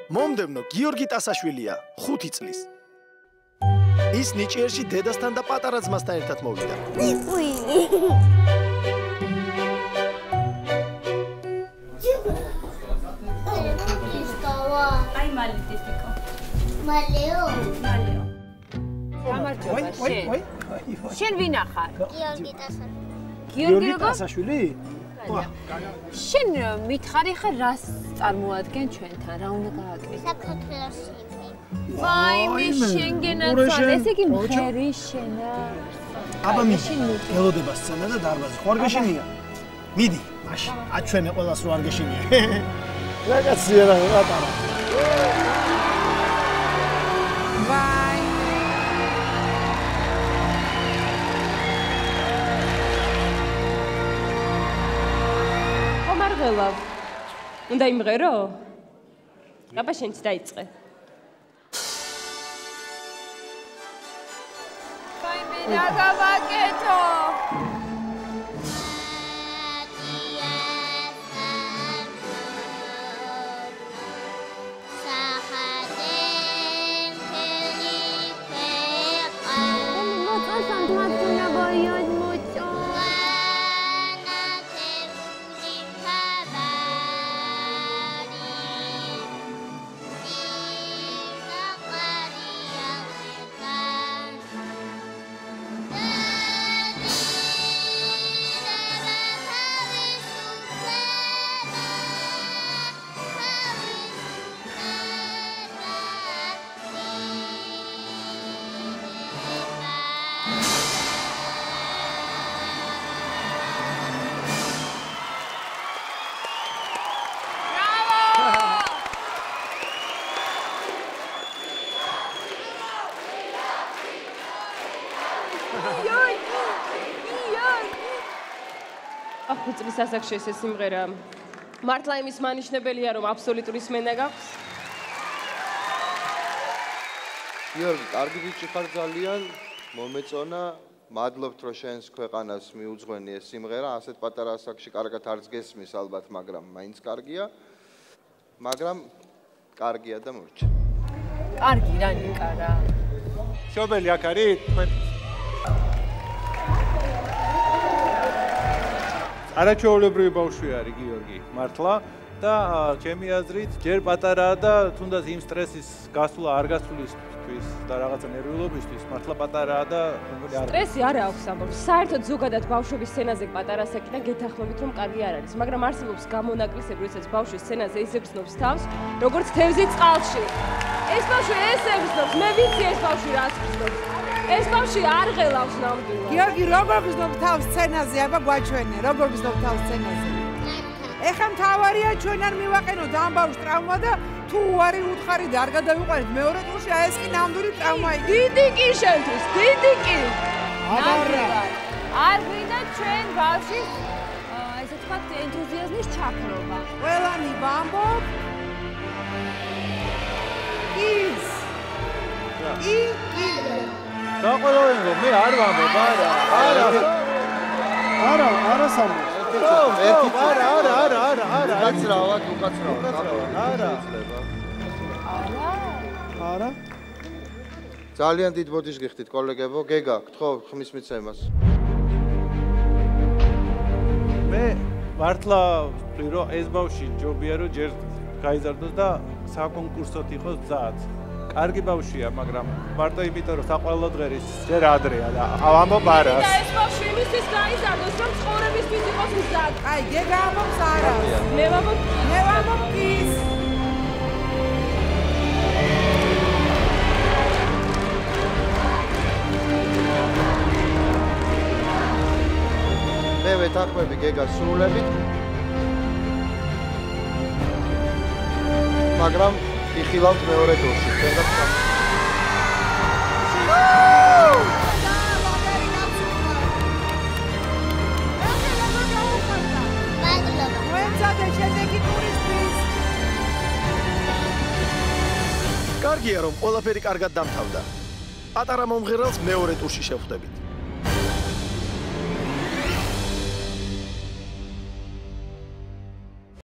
მომდევნო გიორგი ტასაშვილია 5 წლის. ის ნიჭიერში დედასთან და პატარა ძმასთან ერთად მოვიდა. აი მალიტიკო. მალეო. გამარჯობა შენ. შენ ვინ ახარ? გიორგი ტასაშვილი. გიორგი როგორ? ტასაშვილი? შენ მითხარი ხარ რას წარმოადგენ ჩვენთან? რა უნდა გააკეთო? საქართველოს ვაიმე შენგენაც ეს იგი მღერი შენა. აბა მიდი. გელოდება სცენა და დარბაზი. ხო არ გეშინია? მიდი, მაშინ. აჩვენე ყველას რო არ გეშინია. რაგაცია რა პატარა. ვაი. ხომარღელა. უნდა იმღერო? აბა შენც დაიწყე. რა გავაკეთო? წლის ასაკში ეს სიმღერა მართლა იმის მანიშნებელია რომ აბსოლუტური სმენა გაქვს. გიორგი, კარგი ბიჭი ხარ ძალიან, მომეწონა, მადლობთ რომ შენს ქვეყანას მიუძღვენი ეს სიმღერა, ასეთ პატარა ასაკში კარგად არც გესმის ალბათ, მაგრამ მაინც კარგია. მაგრამ კარგია და მორჩა. კარგი რა ნიკა რა. შობელი აქ არის თქვენ არაჩვეულებრივი ბავშვი არის გიორგი, მართლა და ჩემი აზრით ჯერ პატარაა და თუნდაც იმ სტრესის გასვლა არ გასვლისთვის და რაღაცა ნერვიულობისთვის მართლა პატარაა და მეგონი არ სტრესი არ აქვს ამბობს. საერთოდ ზოგადად ბავშვების სცენაზე პატარა ასაკიდან გეთანხმებით რომ კარგი არ არის, მაგრამ არსებობს გამონაკლისები, როდესაც ბავშვი სცენაზე ისე გრძნობს თავს, როგორც თევზი წყალში. ეს ბავშვი ესე გრძნობს, მე ვიცი ეს ბავშვი რას გრძნობს. ეს ბავშვი არ ღელავს ნამდვილად. გიორგი, როგორ გრძნობ თავს სცენაზე, აბა გვაჩვენე, როგორ გრძნობ თავს სცენაზე. ეხლა მთავარია ჩვენ არ მივაყენოთ ამ ბავშვს ტრავმა და თუ უარი უთხარი და არ გადავიყვანეთ მეორე ტურში, აი ეს კი ნამდვილი ტრავმა იქნება. დიდი კი შენთვის, დიდი კი. არ გვინდა ჩვენ ბავშვის ესე ვთქვათ ენთუზიაზმის ჩაქრობა. ყველანი ვამბობ. ის. გაყოლოვინო, მე არ ვამბობ, არა. არა სამო. არა. უკაცრავად. არა. ძალიან დიდ ბოდიშს გიხდით, კოლეგებო, გეგა, გთხოვ ხმის მიცემას. მე მართლა ვთვლი, რომ ეს ბავშვი ჯობია, რომ ჯერ გაიზარდოს და საკონკურსოდ იყოს გზად. კარგი ბავშვია, მაგრამ მარტო იმიტომ, რომ საყვალო დღერის ჯერ ადრეა და ამბობ არა. და ეს ბავშვი იმისთვის გაიზარდოს, რომ ცხოვრებისთვის იყოს გზად. აი, გეგა ამბობს არა. მე ვამბობ ის. მე ვეთანხმები გეგას სრულებით. მაგრამ იხილავთ მეორე ტურში. კარგია რომ ყველაფერი კარგად დამთავრდა. პატარა მომღერალს მეორე ტურში შევხვდებით.